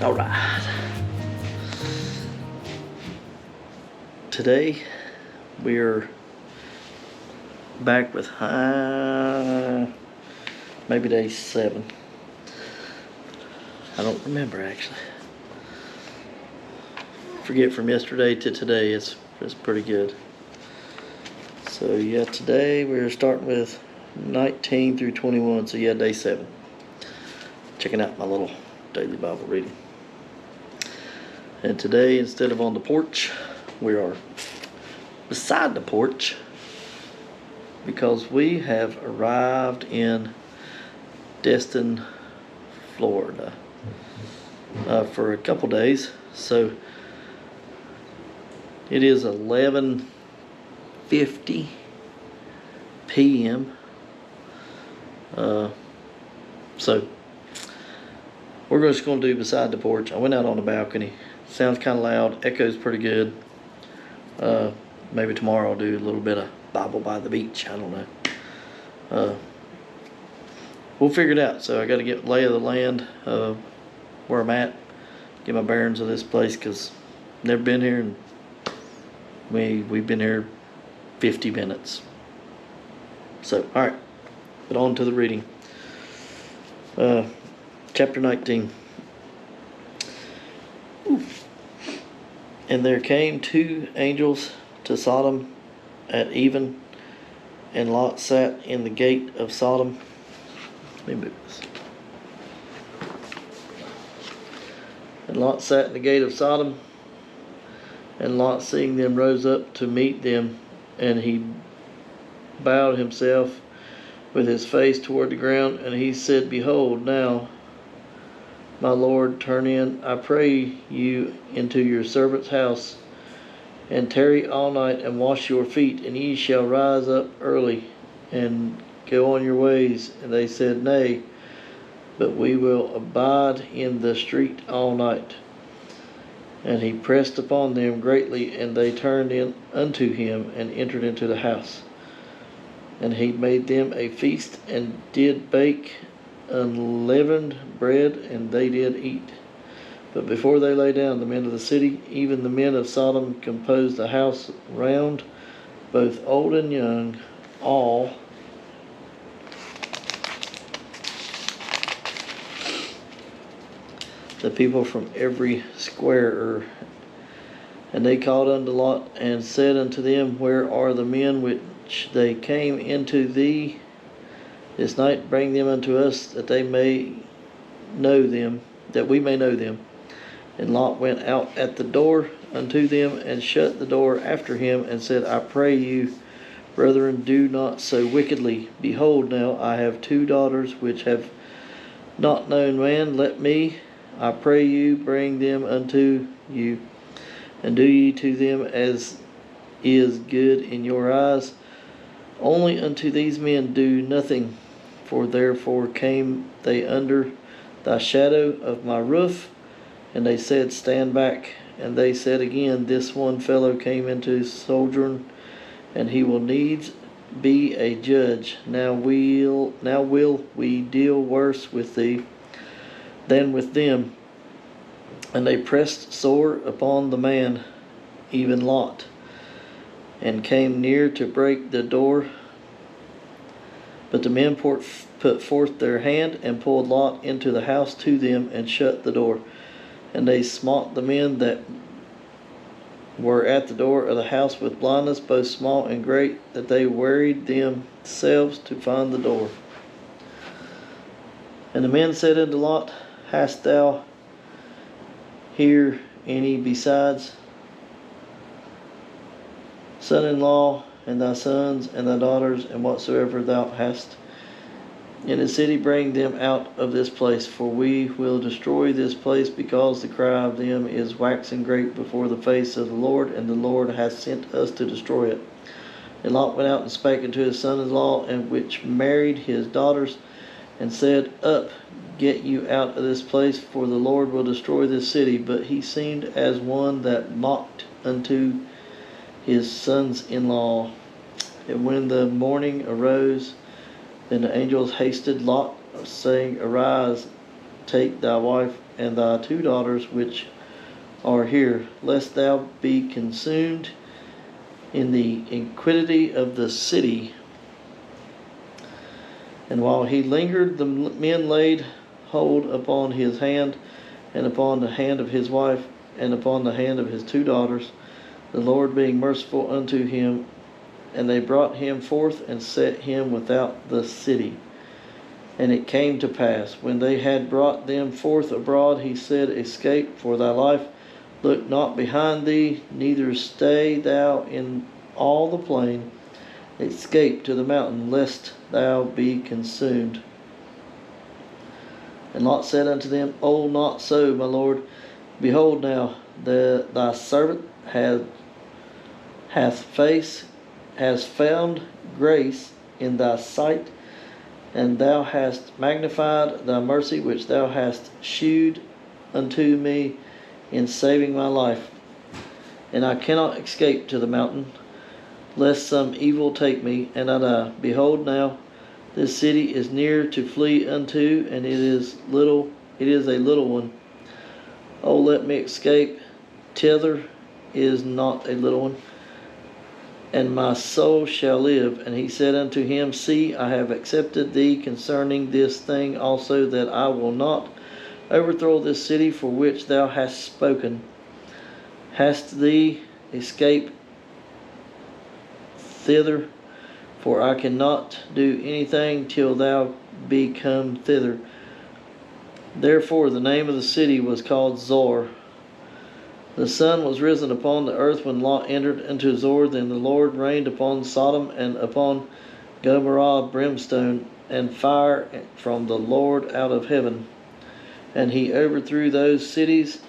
All right. Today we're back with maybe day 7. I don't remember actually. Forget from yesterday to today. It's pretty good. So yeah, today we're starting with 19 through 21. So yeah, day 7. Checking out my little daily Bible reading. And today, instead of on the porch, we are beside the porch because we have arrived in Destin, Florida for a couple days. So it is 11:50 p.m. So we're just going to do beside the porch. I went out on the balcony. Sounds kind of loud. Echoes pretty good. Maybe tomorrow I'll do a little bit of Bible by the beach. I don't know. We'll figure it out. So I got to get lay of the land where I'm at. Get my bearings of this place because never been here, and we've been here 50 minutes. So all right, but on to the reading. Chapter 19. And there came 2 angels to Sodom at even, and Lot sat in the gate of Sodom. Let me move this. And Lot sat in the gate of Sodom, and Lot, seeing them, rose up to meet them, and he bowed himself with his face toward the ground, and he said, Behold, now, my Lord, turn in, I pray you, into your servant's house, and tarry all night, and wash your feet, and ye shall rise up early, and go on your ways. And they said, Nay, but we will abide in the street all night. And he pressed upon them greatly, and they turned in unto him, and entered into the house. And he made them a feast, and did bake unleavened bread, and they did eat. But before they lay down, the men of the city, even the men of Sodom, composed a house round, both old and young, all. The people from every square. And they called unto Lot, and said unto them, Where are the men which they came into thee this night? Bring them unto us, that they may know them, that we may know them. And Lot went out at the door unto them, and shut the door after him, and said, I pray you, brethren, do not so wickedly. Behold, now I have 2 daughters which have not known man. Let me, I pray you, bring them unto you, and do ye to them as is good in your eyes. Only unto these men do nothing, for therefore came they under thy shadow of my roof. And they said, Stand back. And they said again, This one fellow came into sojourn, and he will needs be a judge. Now will we deal worse with thee than with them? And they pressed sore upon the man, even Lot, and came near to break the door. But the men put forth their hand, and pulled Lot into the house to them, and shut the door. And they smote the men that were at the door of the house with blindness, both small and great, that they wearied themselves to find the door. And the men said unto Lot, Hast thou here any besides son-in-law, and thy sons, and thy daughters, and whatsoever thou hast in the city? Bring them out of this place, for we will destroy this place, because the cry of them is waxing great before the face of the Lord, and the Lord hath sent us to destroy it. And Lot went out and spake unto his son-in-law, and which married his daughters, and said, Up, get you out of this place, for the Lord will destroy this city. But he seemed as one that mocked unto his sons-in-law. And when the morning arose, then the angels hasted Lot, saying, Arise, take thy wife and thy 2 daughters which are here, lest thou be consumed in the iniquity of the city. And while he lingered, the men laid hold upon his hand, and upon the hand of his wife, and upon the hand of his 2 daughters, the Lord being merciful unto him. And they brought him forth and set him without the city. And it came to pass, when they had brought them forth abroad, he said, Escape for thy life, look not behind thee, neither stay thou in all the plain. Escape to the mountain, lest thou be consumed. And Lot said unto them, Oh, not so, my lord. Behold now, thy servant hath found grace in thy sight, and thou hast magnified thy mercy which thou hast shewed unto me in saving my life. And I cannot escape to the mountain, lest some evil take me, and I die. Behold now, this city is near to flee unto, and it is a little one. Oh, let me escape thither, is not a little one, and my soul shall live. And he said unto him, See, I have accepted thee concerning this thing also, that I will not overthrow this city for which thou hast spoken. Hast thee escaped thither? For I cannot do anything till thou be come thither. Therefore the name of the city was called Zoar. The sun was risen upon the earth when Lot entered into Zoar. Then the Lord rained upon Sodom and upon Gomorrah brimstone and fire from the Lord out of heaven. And he overthrew those cities,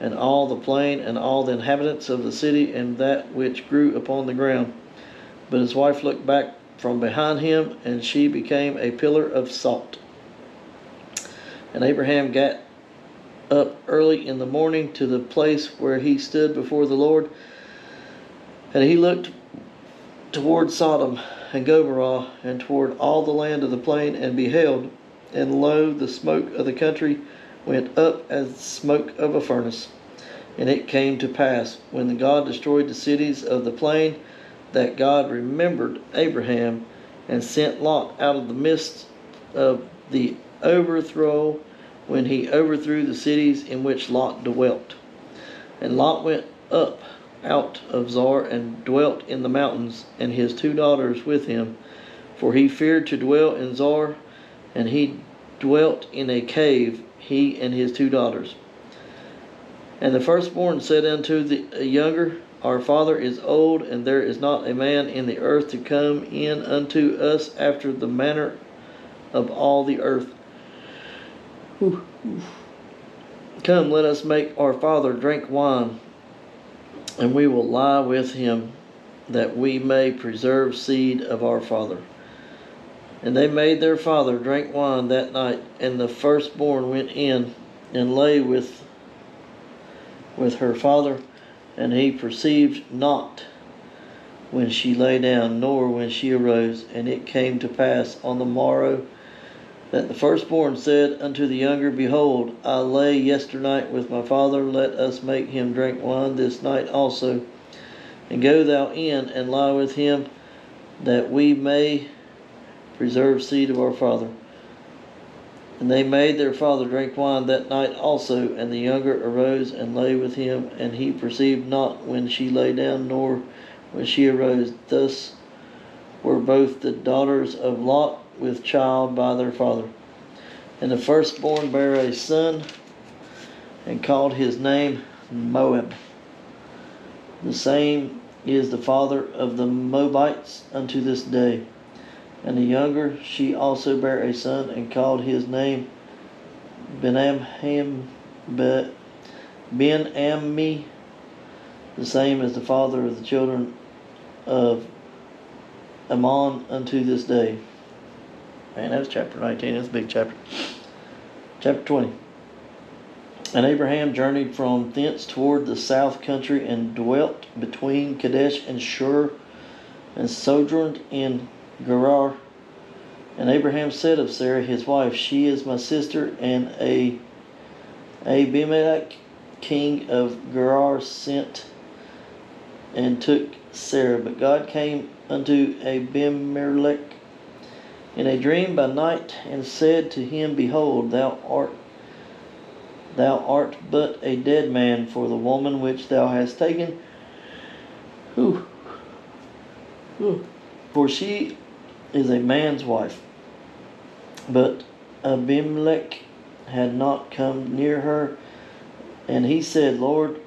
and all the plain, and all the inhabitants of the city, and that which grew upon the ground. But his wife looked back from behind him, and she became a pillar of salt. And Abraham got up early in the morning to the place where he stood before the Lord, and he looked toward Sodom and Gomorrah, and toward all the land of the plain, and beheld, and lo, the smoke of the country went up as the smoke of a furnace. And it came to pass, when God destroyed the cities of the plain, that God remembered Abraham, and sent Lot out of the midst of the overthrow, when he overthrew the cities in which Lot dwelt. And Lot went up out of Zoar, and dwelt in the mountains, and his 2 daughters with him, for he feared to dwell in Zoar, and he dwelt in a cave, he and his 2 daughters. And the firstborn said unto the younger, Our father is old, and there is not a man in the earth to come in unto us after the manner of all the earth. Come, let us make our father drink wine, and we will lie with him, that we may preserve seed of our father. And they made their father drink wine that night, and the firstborn went in and lay with her father, and he perceived not when she lay down, nor when she arose. And it came to pass on the morrow, that the firstborn said unto the younger, Behold, I lay yesternight with my father, let us make him drink wine this night also, and go thou in and lie with him, that we may preserve seed of our father. And they made their father drink wine that night also, and the younger arose and lay with him, and he perceived not when she lay down, nor when she arose. Thus were both the daughters of Lot with child by their father. And the firstborn bare a son, and called his name Moab. The same is the father of the Moabites unto this day. And the younger, she also bare a son, and called his name Ben-Ammi. The same as the father of the children of Ammon unto this day. Man, that's chapter 19. That's a big chapter. Chapter 20. And Abraham journeyed from thence toward the south country, and dwelt between Kadesh and Shur, and sojourned in Gerar. And Abraham said of Sarah his wife, She is my sister. And Abimelech, king of Gerar, sent and took Sarah. But God came unto Abimelech in a dream by night, and said to him, Behold, thou art but a dead man, for the woman which thou hast taken, for she is a man's wife. But Abimelech had not come near her, and he said, Lord,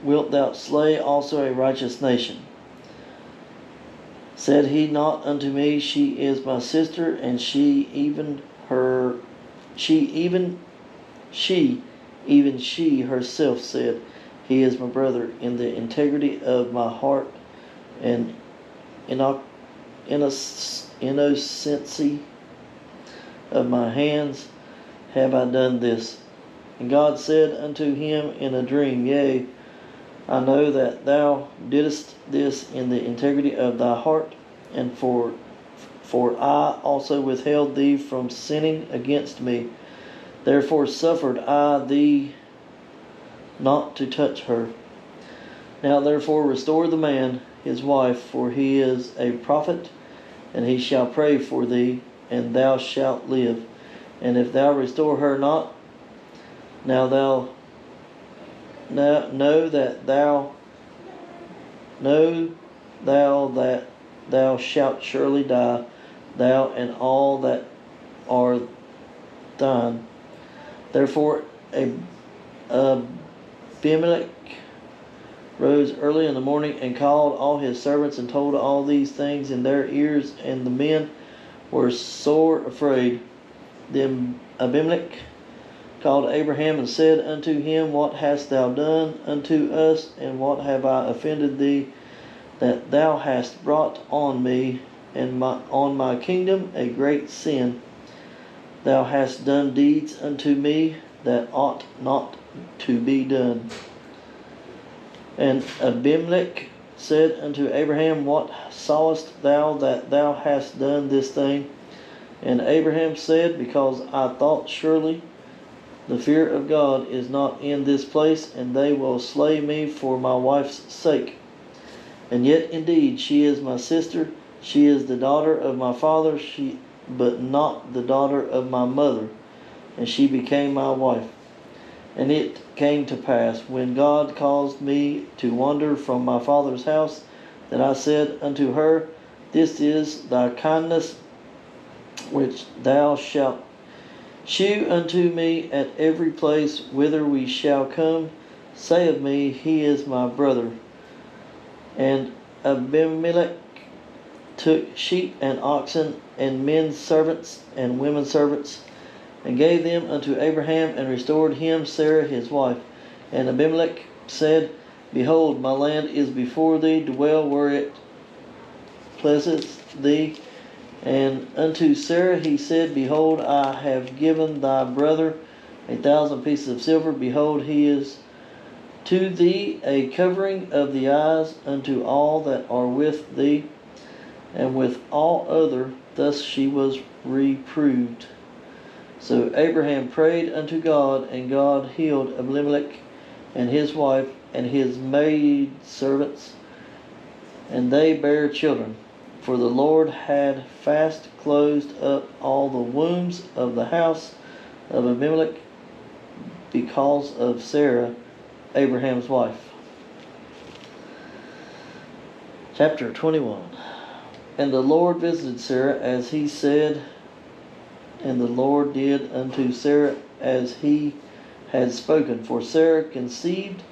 wilt thou slay also a righteous nation? Said he not unto me, She is my sister, and she herself said, He is my brother. In the integrity of my heart and innocency of my hands have I done this. And God said unto him in a dream, Yea, I know that thou didst this in the integrity of thy heart, and for I also withheld thee from sinning against me. Therefore suffered I thee not to touch her. Now therefore restore the man his wife, for he is a prophet, and he shall pray for thee, and thou shalt live. And if thou restore her not, know that thou shalt surely die, thou and all that are thine. Therefore Abimelech rose early in the morning and called all his servants and told all these things in their ears, and the men were sore afraid. Then Abimelech called Abraham and said unto him, What hast thou done unto us, and what have I offended thee, that thou hast brought on me and on my kingdom a great sin? Thou hast done deeds unto me that ought not to be done. And Abimelech said unto Abraham, What sawest thou that thou hast done this thing? And Abraham said, Because I thought surely the fear of God is not in this place, and they will slay me for my wife's sake. And yet indeed she is my sister, she is the daughter of my father, but not the daughter of my mother, and she became my wife. And it came to pass, when God caused me to wander from my father's house, that I said unto her, This is thy kindness which thou shalt shew unto me at every place whither we shall come. Say of me, He is my brother. And Abimelech took sheep and oxen and men servants and women servants, and gave them unto Abraham, and restored him Sarah his wife. And Abimelech said, Behold, my land is before thee, dwell where it pleaseth thee. And unto Sarah he said, Behold, I have given thy brother 1,000 pieces of silver. Behold, he is to thee a covering of the eyes unto all that are with thee. And with all other, thus she was reproved. So Abraham prayed unto God, and God healed Abimelech and his wife and his maidservants, and they bare children. For the Lord had fast closed up all the wombs of the house of Abimelech because of Sarah, Abraham's wife. Chapter 21. And the Lord visited Sarah as he said, and the Lord did unto Sarah as he had spoken. For Sarah conceived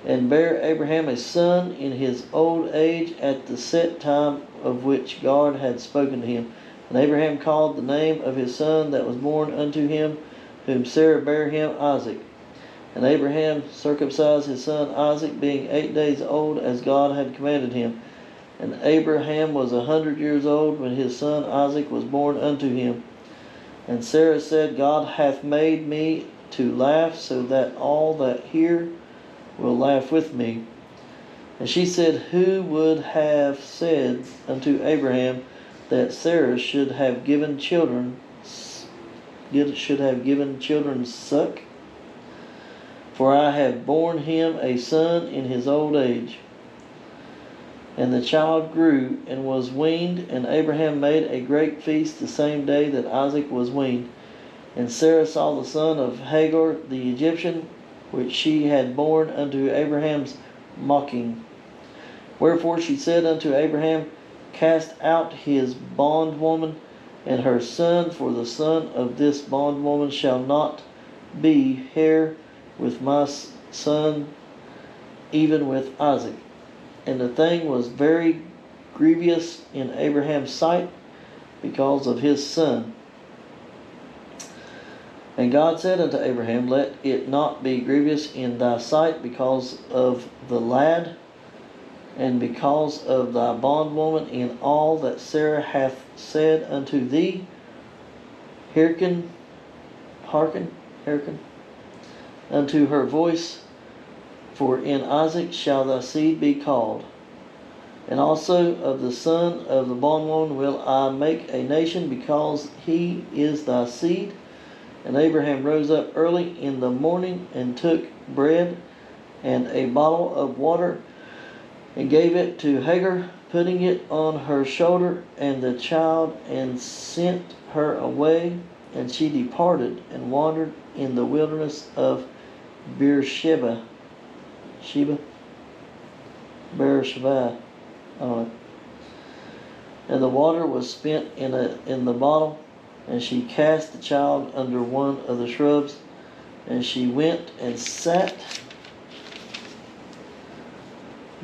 and bare Abraham a son in his old age at the set time of which God had spoken to him. And Abraham called the name of his son that was born unto him, whom Sarah bare him, Isaac. And Abraham circumcised his son Isaac, being 8 days old, as God had commanded him. And Abraham was 100 years old when his son Isaac was born unto him. And Sarah said, God hath made me to laugh, so that all that hear will laugh with me. And she said, Who would have said unto Abraham that Sarah should have given children suck? For I have borne him a son in his old age. And the child grew and was weaned, and Abraham made a great feast the same day that Isaac was weaned. And Sarah saw the son of Hagar the Egyptian, which she had borne unto Abraham's mocking. Wherefore she said unto Abraham, Cast out his bondwoman and her son, for the son of this bondwoman shall not be heir with my son, even with Isaac. And the thing was very grievous in Abraham's sight because of his son. And God said unto Abraham, Let it not be grievous in thy sight because of the lad, and because of thy bondwoman in all that Sarah hath said unto thee. Hearken unto her voice, for in Isaac shall thy seed be called. And also of the son of the bondwoman will I make a nation, because he is thy seed. And Abraham rose up early in the morning, and took bread and a bottle of water, and gave it to Hagar, putting it on her shoulder and the child, and sent her away. And she departed and wandered in the wilderness of Beersheba. Beersheba. And the water was spent in the bottle, and she cast the child under one of the shrubs, and she went and sat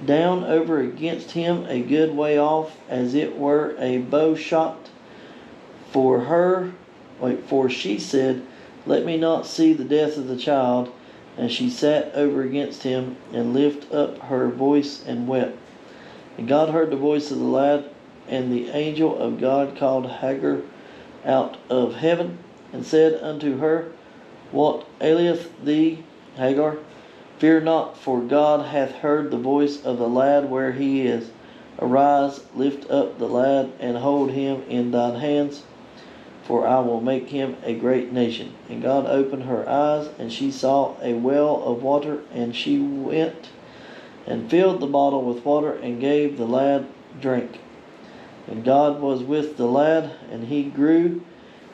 down over against him a good way off, as it were a bow shot. For she said, Let me not see the death of the child. And she sat over against him, and lifted up her voice, and wept. And God heard the voice of the lad, and the angel of God called Hagar out of heaven, and said unto her, What aileth thee, Hagar? Fear not, for God hath heard the voice of the lad where he is. Arise, lift up the lad, and hold him in thine hands, for I will make him a great nation. And God opened her eyes, and she saw a well of water, and she went and filled the bottle with water, and gave the lad drink. And God was with the lad, and he grew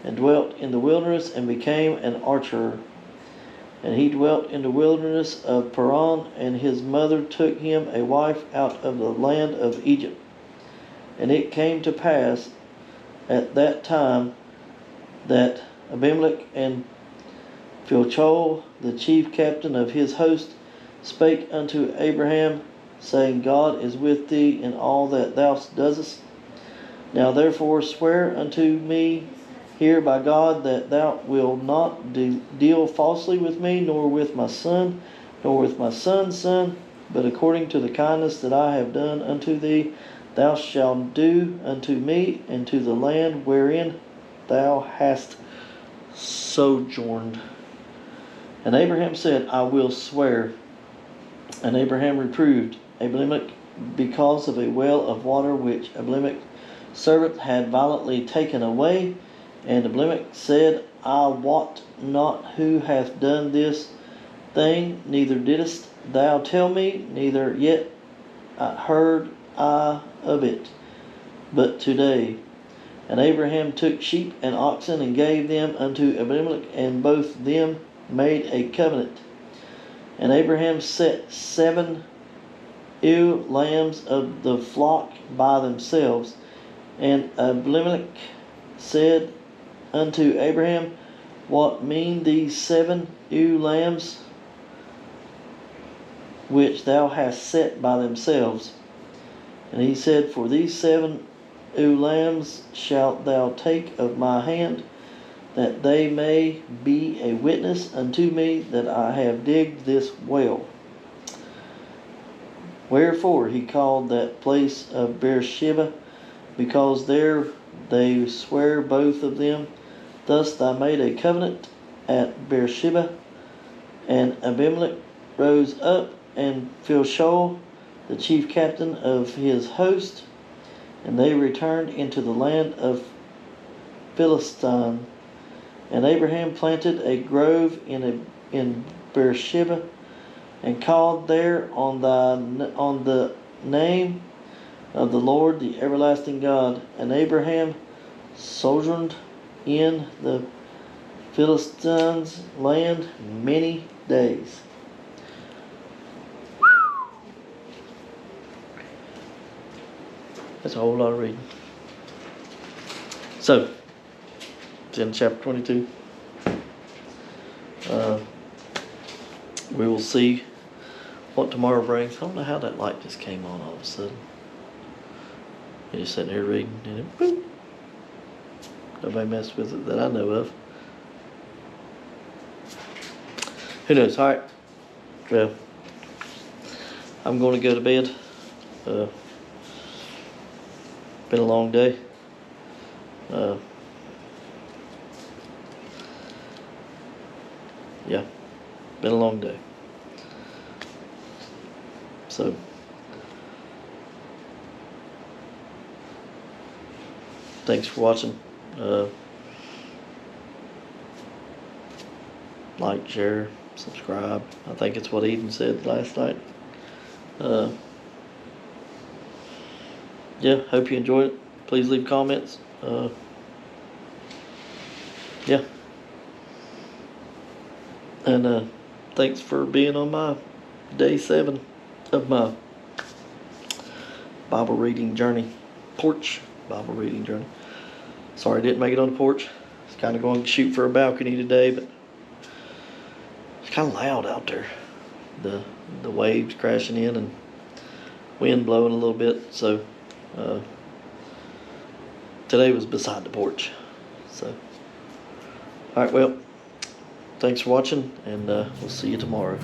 and dwelt in the wilderness, and became an archer. And he dwelt in the wilderness of Paran, and his mother took him a wife out of the land of Egypt. And it came to pass at that time that Abimelech and Philchol, the chief captain of his host, spake unto Abraham, saying, God is with thee in all that thou doest. Now therefore swear unto me here by God that thou wilt not deal falsely with me, nor with my son, nor with my son's son, but according to the kindness that I have done unto thee, thou shalt do unto me and to the land wherein thou hast sojourned. And Abraham said, I will swear. And Abraham reproved Abimelech because of a well of water which Abimelech's servant had violently taken away. And Abimelech said, I wot not who hath done this thing, neither didst thou tell me, neither yet heard I of it, but today. And Abraham took sheep and oxen, and gave them unto Abimelech, and both them made a covenant. And Abraham set 7 ewe lambs of the flock by themselves. And Abimelech said unto Abraham, What mean these 7 ewe lambs which thou hast set by themselves? And he said, For these 7 ewe lambs shalt thou take of my hand, that they may be a witness unto me that I have digged this well. Wherefore he called that place of Beersheba, because there they swear both of them. Thus they made a covenant at Beersheba. And Abimelech rose up, and Philchol, the chief captain of his host, And they returned into the land of Philistine. And Abraham planted a grove in Beersheba, and called there on the name of the Lord, the everlasting God. And Abraham sojourned in the Philistines' land many days. That's a whole lot of reading. So, it's in chapter 22. We will see what tomorrow brings. I don't know how that light just came on all of a sudden. You're just sitting here reading, and it, boop. Nobody messed with it that I know of. Who knows? All right. Well, I'm going to go to bed. Been a long day. Yeah, been a long day. So, thanks for watching. Like, share, subscribe. I think it's what Eden said last night. Yeah, hope you enjoyed it. Please leave comments. Yeah. And thanks for being on my day 7 of my Bible reading journey. Porch Bible reading journey. Sorry I didn't make it on the porch. I was kind of going to shoot for a balcony today, but it's kind of loud out there. The waves crashing in and wind blowing a little bit. So today was beside the porch. So, alright, well, thanks for watching, and we'll see you tomorrow.